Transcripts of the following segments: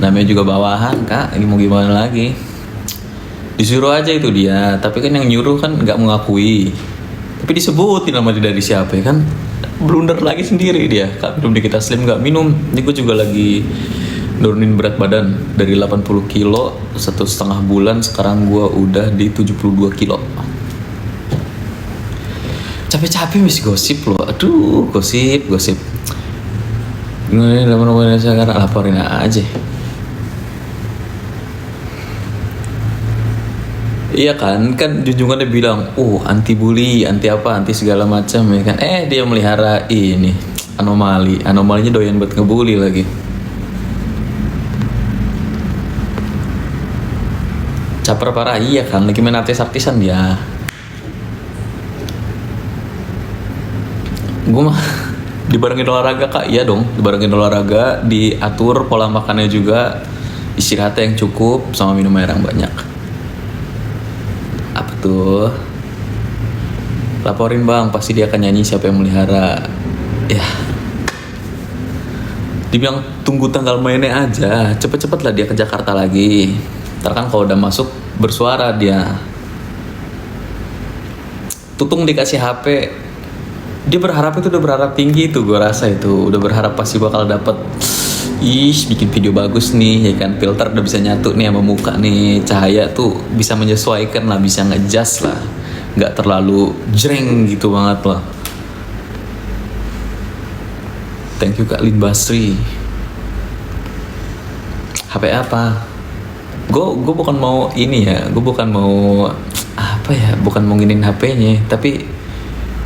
Namanya juga bawahan kak, ini mau gimana lagi. Disuruh aja itu dia, tapi kan yang nyuruh kan nggak mengakui. Tapi disebutin nama dia dari siapa ya kan. Blunder lagi sendiri dia. Kak minum dikit Slim nggak minum. Ini gue juga lagi nurunin berat badan dari 80 kilo 1,5 bulan, sekarang gue udah di 72 kilo. Capek-capek masih gosip loh, aduh gosip. Ini teman-teman saya sekarang laporin aja. Iya kan junjungannya bilang, anti bully, anti apa, anti segala macam ya kan. Dia melihara ini anomalinya doyan buat ngebully lagi. Caper parah, iya kan, lagi main artis-artisan dia. Gue mah dibarengin olahraga kak, iya dong, dibarengin olahraga, diatur pola makannya juga, istirahatnya yang cukup, sama minum air yang banyak. Apa tuh? Laporin bang, pasti dia akan nyanyi siapa yang melihara. Ya. Dibilang tunggu tanggal mainnya aja, cepet-cepet lah dia ke Jakarta lagi. Ntar kan kalau udah masuk bersuara dia. Tutung dikasih HP, dia berharap itu udah berharap tinggi tuh, gue rasa itu udah berharap pasti bakal dapet bikin video bagus nih ya kan, filter udah bisa nyatu nih sama muka nih, cahaya tuh bisa menyesuaikan lah, bisa nge-adjust lah, nggak terlalu jreng gitu banget lah. Thank you Kak Lin Basri. HP apa? Gue bukan mau ini ya, gue bukan mau apa ya, bukan mau nginin HP-nya, tapi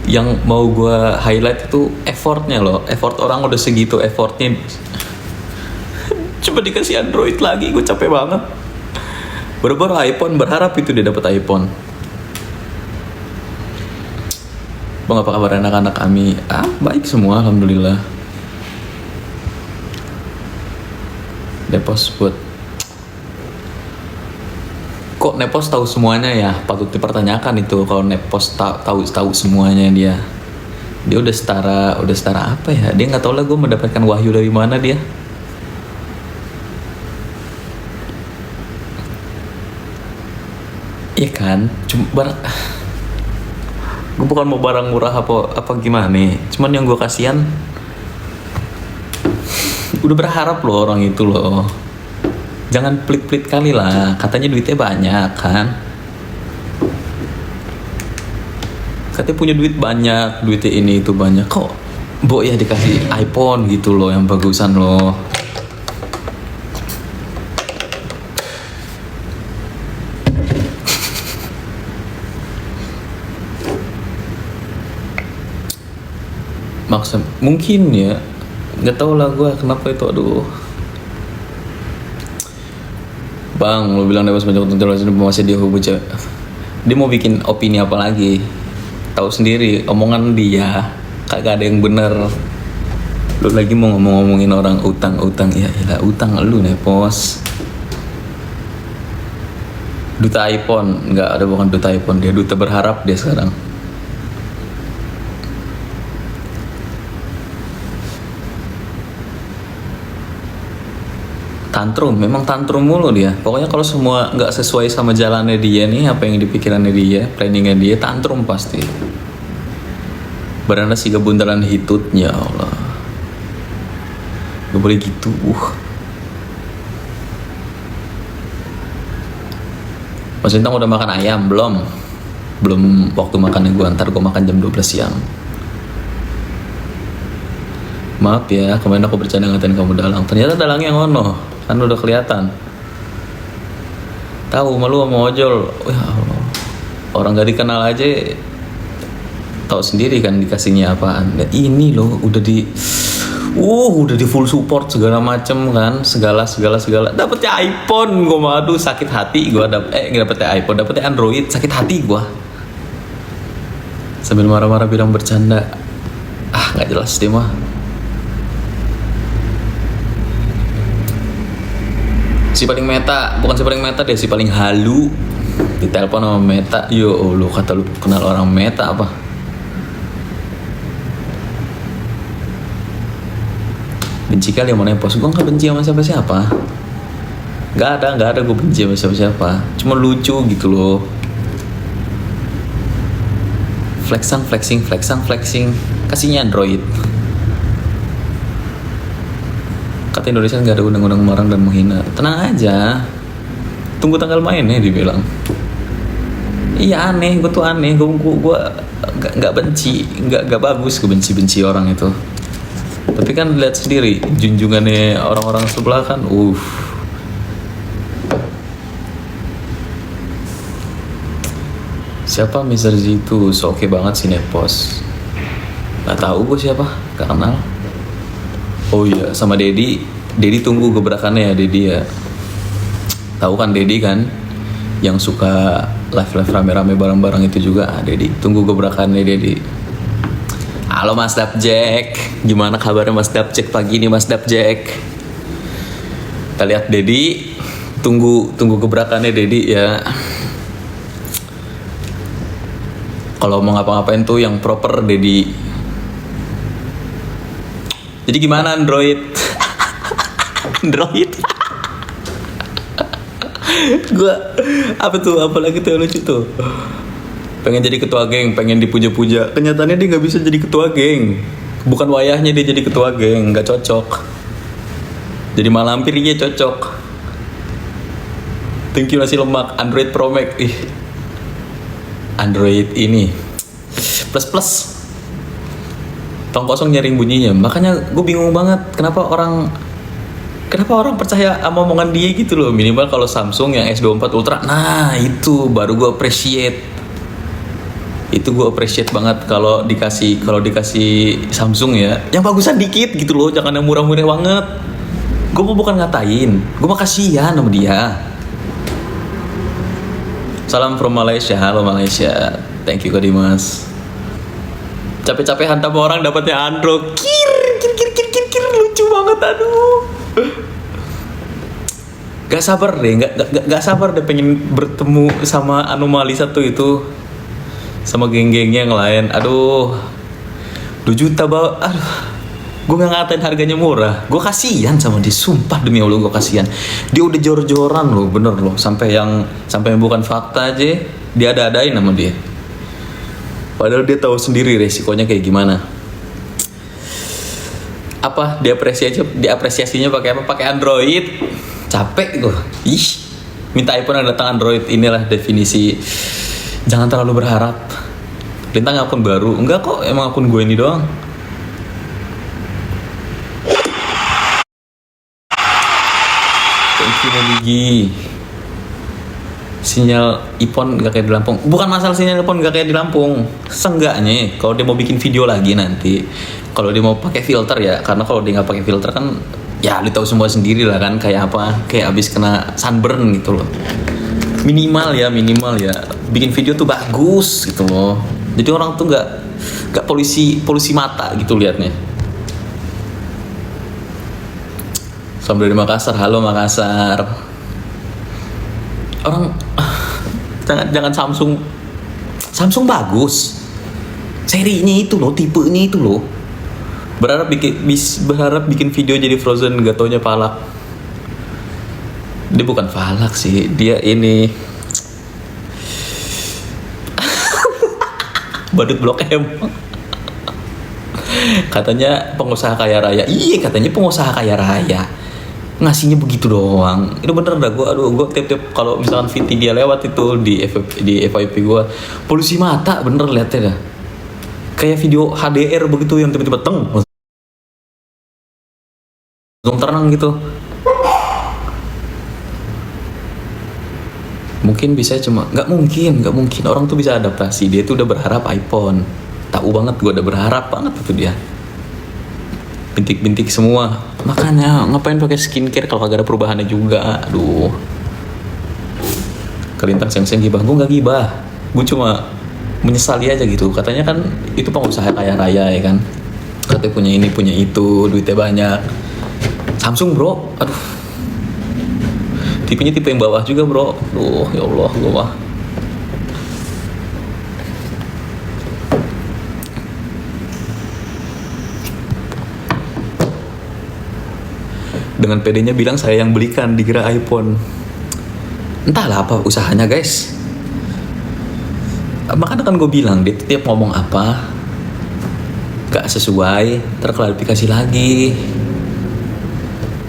yang mau gue highlight itu effortnya loh. Effort orang udah segitu effortnya, coba dikasih Android lagi, gue capek banget. Baru-baru iPhone, berharap itu dia dapat iPhone. Bang, apa kabar anak-anak kami? Baik semua, alhamdulillah. Nepos buat, kok Nepos tahu semuanya ya? Patut dipertanyakan itu kalau Nepos tahu semuanya dia. Dia udah setara apa ya? Dia nggak tahu lah gue mendapatkan wahyu dari mana dia. Iya kan? Gue bukan mau barang murah apa gimana nih. Cuman yang gue kasihan, udah berharap loh orang itu loh. Jangan pelit-pelit kali lah, katanya duitnya banyak kan. Katanya punya duit banyak, duitnya ini itu banyak. Kok ya dikasih iPhone gitu loh, yang bagusan loh. Maksud mungkin ya, nggak tahu lah gue kenapa itu, aduh. Bang, lo bilang Nepos banyak untuk terus masih dia hubungi. Dia mau bikin opini apa lagi? Tahu sendiri, omongan dia kagak ada yang bener. Lu lagi mau ngomongin orang utang, ya utang lu Nepos. Duta iPhone, nggak ada, bukan duta iPhone, dia duta berharap dia sekarang. Tantrum, memang tantrum mulu dia. Pokoknya kalau semua nggak sesuai sama jalannya dia nih, apa yang dipikirannya dia, planningnya dia, tantrum pasti. Beranda sih kebundaran hitut, ya Allah. Gak boleh gitu. Mas Bintang udah makan ayam belum? Belum, waktu makannya gue, ntar gue makan jam 12 siang. Maaf ya, kemarin aku bercanda ngatain kamu dalang. Ternyata dalangnya ngono. Kan udah kelihatan. Tahu malu sama ojol. Ya Allah. Orang gak dikenal aja tahu sendiri kan dikasihnya apaan. Nah, ini loh udah di full support segala macem kan, segala. Dapetnya iPhone, gue aduh sakit hati gue dapetnya iPhone, dapetnya Android, sakit hati gue. Sambil marah-marah bilang bercanda. Nggak jelas dia mah. Si paling meta, bukan si paling meta deh, si paling halu. Ditelepon sama Meta. Yo, lu kata lu kenal orang Meta apa? Benci kali sama Nepos. Gue gak benci sama siapa-siapa. Nggak ada gue benci sama siapa-siapa. Cuma lucu gitu loh. Flexing. Kasihnya Android. Kata Indonesia nggak ada undang-undang melarang dan menghina. Tenang aja. Tunggu tanggal mainnya dibilang. Iya aneh, gue tuh aneh. Gue nggak benci, nggak bagus gue benci orang itu. Tapi kan lihat sendiri junjungannya orang-orang sebelah kan, Siapa Mr. Z itu? So oke banget sih Nepos. Gak tahu gue siapa, gak kenal. Oh iya, sama Dedi tunggu gebrakannya ya Dedi ya. Tahu kan Dedi kan, yang suka live rame-rame bareng-bareng itu juga. Dedi tunggu gebrakannya Dedi. Halo Mas Dapjek, gimana kabarnya Mas Dapjek pagi ini Mas Dapjek? Kita lihat Dedi, tunggu gebrakannya Dedi ya. Kalau mau ngapa-ngapain tuh yang proper Dedi. Jadi gimana Android? Android? Gua apa lagi tuh yang lucu tuh? Pengen jadi ketua geng, pengen dipuja-puja. Kenyataannya dia nggak bisa jadi ketua geng. Bukan wayahnya dia jadi ketua geng, nggak cocok. Jadi malampir dia cocok. Thank you nasi lemak Android Pro Max. Android ini plus tong kosong nyaring bunyinya. Makanya gue bingung banget kenapa orang percaya sama omongan dia gitu loh. Minimal kalau Samsung yang S24 Ultra, nah itu baru gue appreciate. Itu gue appreciate banget kalau dikasih Samsung ya, yang bagusan dikit gitu loh, jangan yang murah-murah banget. Gue mau bukan ngatain, gue mah kasihan sama dia. Salam from Malaysia, halo Malaysia, thank you Kak Dimas. Capek-capek hantam orang dapatnya Android, kir, lucu banget, aduh. Gak sabar deh pengen bertemu sama anomali satu itu, sama geng-gengnya yang lain. Aduh, 2 juta aduh. Gue gak ngatain harganya murah, gue kasihan sama dia, sumpah demi Allah gue kasihan. Dia udah jor-joran loh, bener loh, sampai yang bukan fakta aja dia ada-adain sama dia. Padahal dia tahu sendiri resikonya kayak gimana. Apa diapresiasinya pakai apa? Pakai Android. Capek gue. Minta iPhone yang datang Android, inilah definisi jangan terlalu berharap. Lintang akun baru, enggak kok, emang akun gue ini doang. Lagi sinyal iPhone gak kayak di Lampung. Bukan masalah sinyal iPhone gak kayak di Lampung, seenggaknya kalau dia mau bikin video lagi nanti, kalau dia mau pakai filter ya, karena kalau dia nggak pakai filter kan ya lu tahu semua sendiri lah kan, kayak apa, kayak abis kena sunburn gitu loh. Minimal ya bikin video tuh bagus gitu loh, jadi orang tuh nggak polusi mata gitu liatnya. Salam dari Makassar, halo Makassar. Orang jangan Samsung bagus. Serinya itu loh, tipenya itu loh. Berharap bikin video jadi Frozen, gak taunya Palak. Dia bukan Palak sih, dia ini Badut Blok M. Katanya pengusaha kaya raya. Iya, katanya pengusaha kaya raya. Ngasihnya begitu doang. Itu bener dah, gue tiap kalau misalkan VT dia lewat itu di FYP gue, polusi mata bener liatnya dah. Kayak video HDR begitu yang tiba-tiba langsung terang gitu. Mungkin bisa nggak mungkin orang tuh bisa adaptasi. Dia tuh udah berharap iPhone. Tahu banget gue udah berharap banget itu dia. Bintik-bintik semua. Makanya ngapain pakai skincare kalau kagak ada perubahannya juga. Aduh. Kelintang seng-seng gibah. Gue gak gibah. Gue cuma menyesali aja gitu. Katanya kan itu pengusaha kaya raya ya kan. Katanya punya ini punya itu, duitnya banyak. Samsung bro, aduh. Tipenya tipe yang bawah juga bro. Aduh ya Allah, gue mah. dengan pedenya bilang saya yang belikan, dikira iPhone. Entahlah apa usahanya guys. Makanya kan gue bilang dia tiap ngomong apa gak sesuai, terklarifikasi lagi.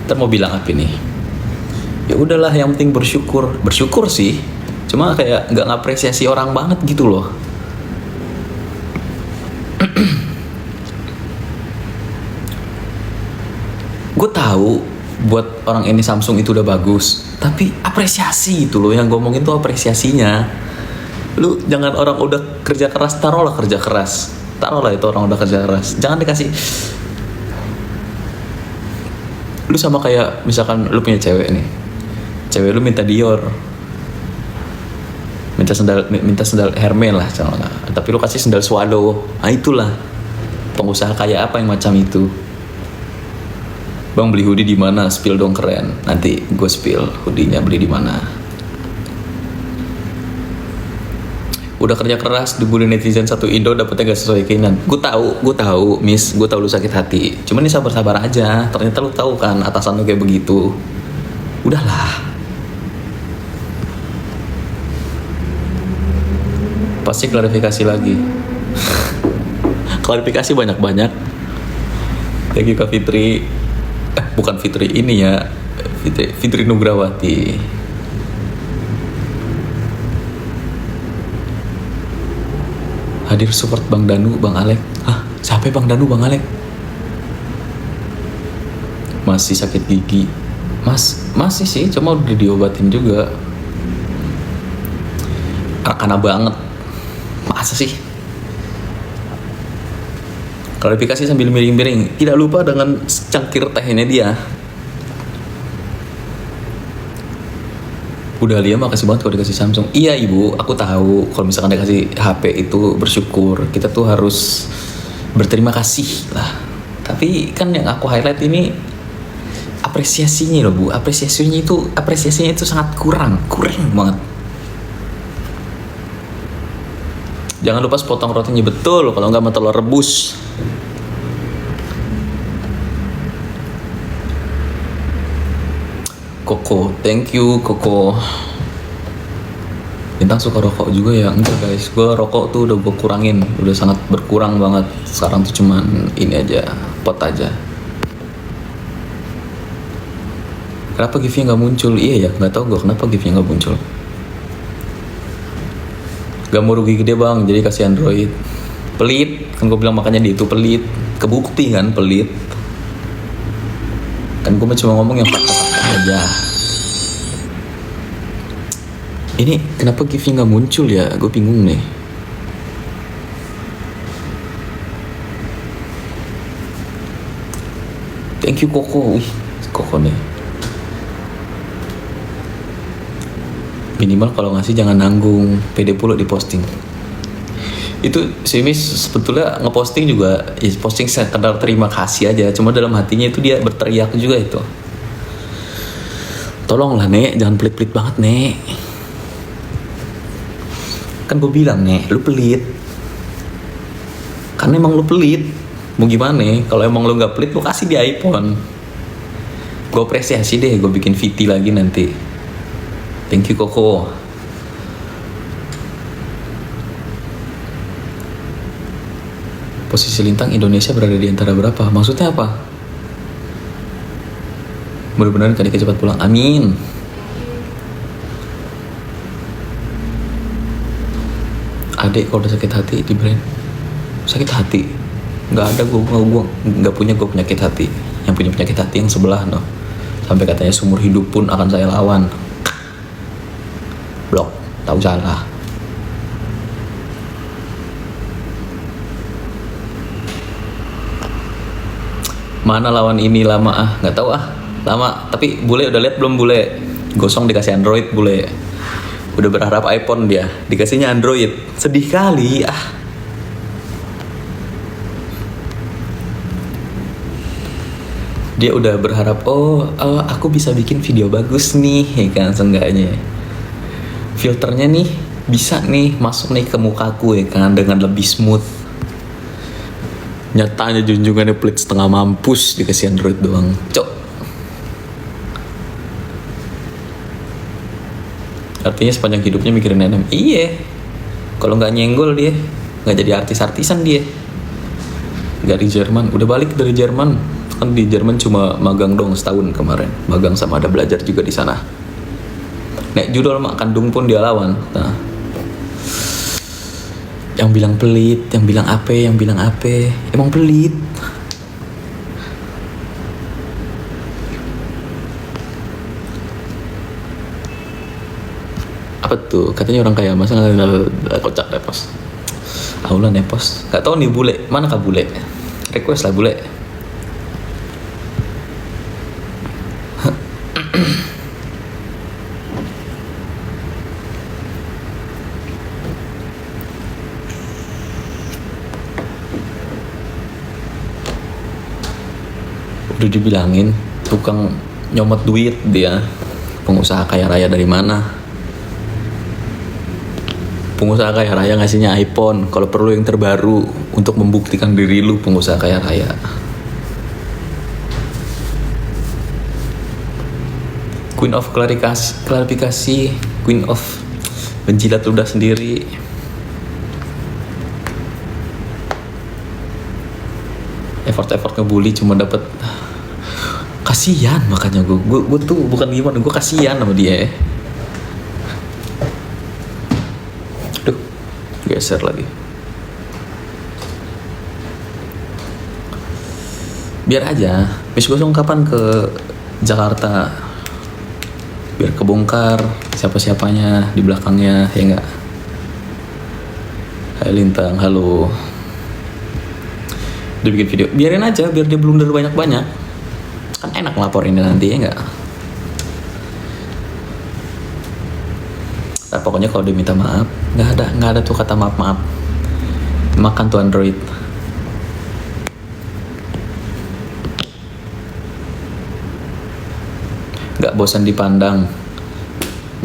Ntar mau bilang apa nih? Ya udahlah, yang penting bersyukur sih. Cuma kayak nggak ngapresiasi orang banget gitu loh. Gue tahu buat orang ini Samsung itu udah bagus, tapi apresiasi itu loh yang gue ngomongin tuh apresiasinya. Lu jangan orang udah kerja keras, taruhlah itu orang udah kerja keras, jangan dikasih. Lu sama kayak misalkan lu punya cewek lu minta Dior, minta sendal Hermes lah misalnya, tapi lu kasih sendal Swallow. Nah itulah pengusaha kayak apa yang macam itu. Bang beli hoodie di mana? Spill dong, keren. Nanti gue spill hoodie-nya beli di mana. Udah kerja keras dibully netizen satu Indo, dapetnya gak sesuai keinginan. Gue tahu, Miss, gue tahu lu sakit hati. Cuman ini sabar-sabar aja. Ternyata lu tahu kan atasan lu kayak begitu. Udahlah. Pasti klarifikasi lagi. Klarifikasi banyak-banyak. Thank you Kak Fitri. Bukan Fitri ini ya, Fitri Nugrawati. Hadir support Bang Danu, Bang Alek. Hah? Siapa Bang Danu, Bang Alek? Masih sakit gigi. Masih sih, cuma udah diobatin juga. Karena banget. Masa sih? Klarifikasi sambil miring-miring. Tidak lupa dengan cangkir tehnya dia. Udah Lia, makasih banget kalau dikasih Samsung. Iya ibu, aku tahu kalau misalkan dikasih HP itu bersyukur. Kita tuh harus berterima kasih lah. Tapi kan yang aku highlight ini apresiasinya loh bu. Apresiasinya itu sangat kurang banget. Jangan lupa sepotong rotinya betul, kalau nggak sama telur rebus. Koko, thank you Koko. Bintang suka rokok juga ya? Enggak guys, gue rokok tuh udah gue kurangin, udah sangat berkurang banget. Sekarang tuh cuman ini aja, pot aja. Kenapa gift-nya nggak muncul? Iya ya, nggak tahu gue kenapa gift-nya nggak muncul. Gak mau rugi gede bang, jadi kasih Android. Pelit, kan gue bilang makanya dia itu pelit. Kebukti kan pelit. Kan gue cuma ngomong yang fakta-fakta aja. Ini kenapa gift-nya gak muncul ya? Gue bingung nih. Thank you Koko. Wih, Koko nih. Minimal kalau ngasih jangan nanggung, pede pula di posting. Itu si Miss sebetulnya ngeposting juga, ya posting sekedar terima kasih aja. Cuma dalam hatinya itu dia berteriak juga itu. Tolonglah Nek, jangan pelit-pelit banget Nek. Kan gue bilang Nek, lu pelit. Karena emang lu pelit. Mau gimana? Kalau emang lu nggak pelit, lu kasih di iPhone. Gue apresiasi deh, gue bikin VT lagi nanti. Thank you Koko. Posisi lintang Indonesia berada di antara berapa? Maksudnya apa? Mudah-mudahan Kadika cepat pulang. Amin. Adek kalau udah sakit hati di brand. Sakit hati? Nggak ada, gue nggak punya penyakit hati. Yang punya penyakit hati yang sebelah no. Sampai katanya seumur hidup pun akan saya lawan. Blok, tahu salah. Mana lawan ini lama nggak tahu lama. Tapi bule udah lihat belum bule? Gosong dikasih Android bule. Udah berharap iPhone dia, dikasihnya Android. Sedih kali Dia udah berharap aku bisa bikin video bagus nih, ya kan seenggaknya. Filternya nih bisa nih masuk nih ke mukaku ya kan dengan lebih smooth. Nyatanya junjungannya pelit setengah mampus, dikasih Android doang. Cok. Artinya sepanjang hidupnya mikirin nenek. Iya. Kalau nggak nyenggol dia, nggak jadi artis-artisan dia. Nggak di Jerman, udah balik dari Jerman. Kan di Jerman cuma magang dong setahun kemarin. Magang sama ada belajar juga di sana. Nek judul mak kandung pun dia lawan. Nah, yang bilang pelit, yang bilang apa, emang pelit. Apa tuh? Katanya orang kaya, masa nggak kocak nepos. Aula nepos. Gak tau nih bule, mana kah bule? Request lah bule. Udah dibilangin tukang nyomot duit dia, pengusaha kaya raya dari mana? Pengusaha kaya raya ngasihnya iPhone kalau perlu yang terbaru untuk membuktikan diri lu pengusaha kaya raya. Queen of klarifikasi, Queen of menjilat ludah sendiri. Effort ngebully cuma dapat kasihan, makanya gue tuh bukan gimana, gue kasihan sama dia. Duh, geser lagi. Biar aja, besok kapan ke Jakarta, biar kebongkar siapa-siapanya di belakangnya, ya enggak? Hai Lintang, halo. Dia bikin video, biarin aja biar dia blunder banyak-banyak, kan enak ngelaporinnya nanti, ya enggak? Nah, pokoknya kalau dia minta maaf, nggak ada tuh kata maaf. Makan tuh Android. Nggak bosan dipandang,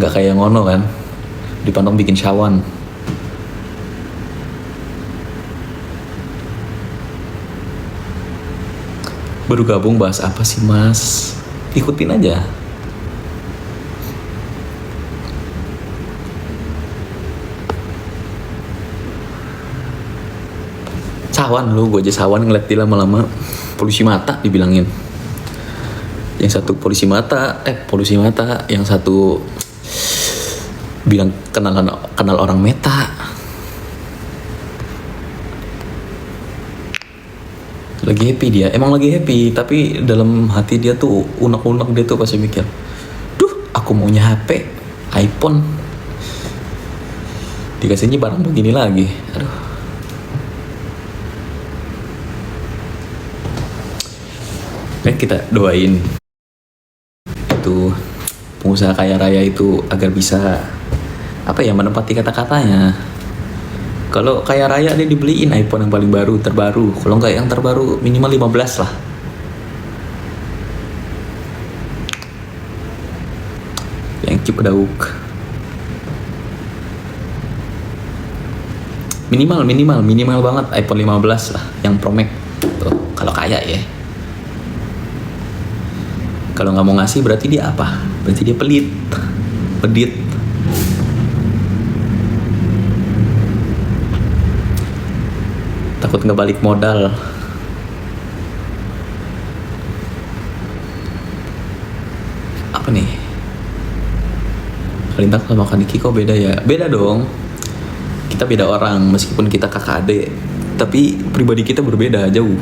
nggak kayak ngono kan, dipandang bikin syawan. Baru gabung bahas apa sih mas? Ikutin aja. Sawan lu, gue aja sawan ngeliat dia lama-lama. Polusi mata dibilangin. Yang satu polusi mata, yang satu bilang kenal orang meta. Lagi happy dia, emang lagi happy, tapi dalam hati dia tuh unek-unek, dia tuh pasti mikir, duh aku maunya HP, iPhone, dikasihnya barang begini lagi, aduh. Kan kita doain itu pengusaha kaya raya itu agar bisa menempati kata-katanya. Kalau kaya raya dia dibeliin iPhone yang paling terbaru. Kalau nggak yang terbaru minimal 15 lah. Yang cukup dauk. Minimal banget iPhone 15 lah, yang Pro Max. Tuh, kalau kaya ya. Kalau nggak mau ngasih berarti dia apa? Berarti dia pedit. Takut nggak balik modal. Apa nih? Kalintang sama Kaniki kok beda ya? Beda dong. Kita beda orang, meskipun kita kakak adik, tapi pribadi kita berbeda jauh.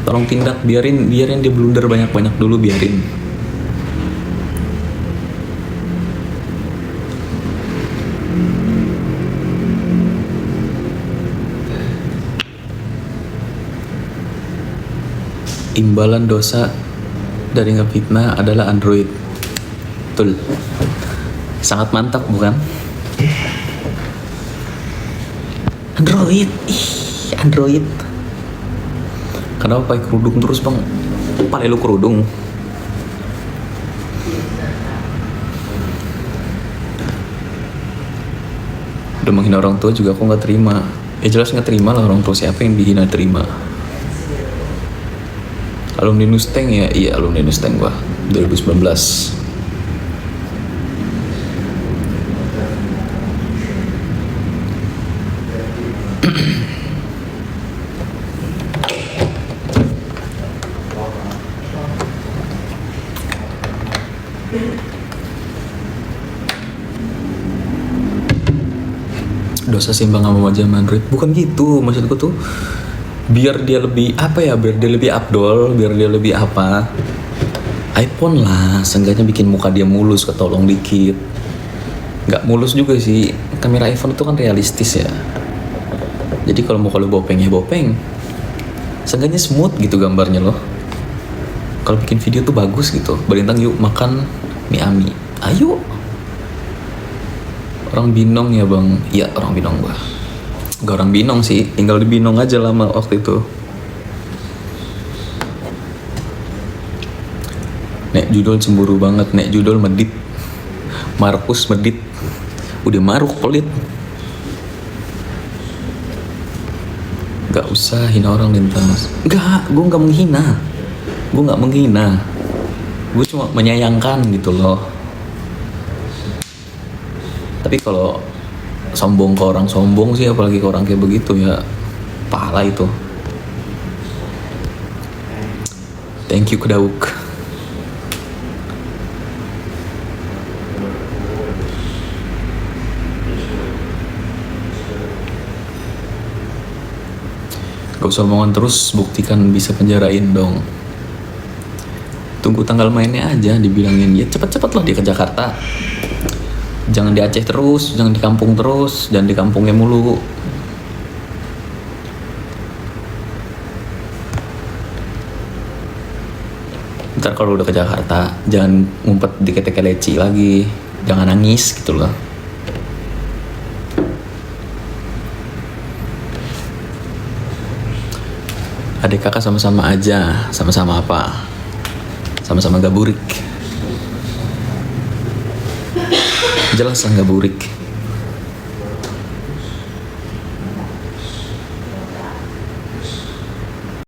Tolong tindak, biarin dia blunder banyak-banyak dulu, biarin. Imbalan dosa dari ngefitnah adalah Android. Betul. Sangat mantap bukan? Android. Kenapa pakai kerudung terus bang? Pakai lu kerudung. Udah menghina orang tua juga aku nggak terima. Ya jelas nggak terima lah, orang tua siapa yang dihina terima. Alumni Nusteng ya, iya alumni Nusteng gua 2019. Dosa seimbang sama wajah Android, bukan gitu maksudku tuh, biar dia lebih apa ya, biar dia lebih abdol, biar dia lebih apa, iPhone lah seenggaknya bikin muka dia mulus, ketolong dikit. Nggak mulus juga sih, kamera iPhone itu kan realistis ya, jadi kalau muka lu bopeng ya bopeng, seenggaknya smooth gitu gambarnya loh. Kalau bikin video tuh bagus gitu. Berintang yuk makan mie ami, ayo. Orang Binong ya bang? Iya orang Binong gua. Gak orang Binong sih, tinggal di Binong aja lama waktu itu. Nek judul cemburu banget, nek judul medit. Markus medit. Udah maruk pelit. Gak usah hina orang lintas. Enggak, gue gak menghina. Gue gak menghina. Gue cuma menyayangkan gitu loh. Tapi kalau sombong ke orang sombong sih, apalagi ke orang kayak begitu ya, pahala itu. Thank you Kedauk. Gak usah omongan terus, buktikan bisa penjarain dong. Tunggu tanggal mainnya aja, dibilangin ya cepet-cepet lah dia ke Jakarta. Jangan di Aceh terus, jangan di kampung terus, jangan di kampungnya mulu. Ntar kalau udah ke Jakarta, jangan ngumpet di ketek leci lagi, jangan nangis gitu loh. Adik kakak sama-sama aja, sama-sama apa? Sama-sama gak burik. Jelas lah gak burik.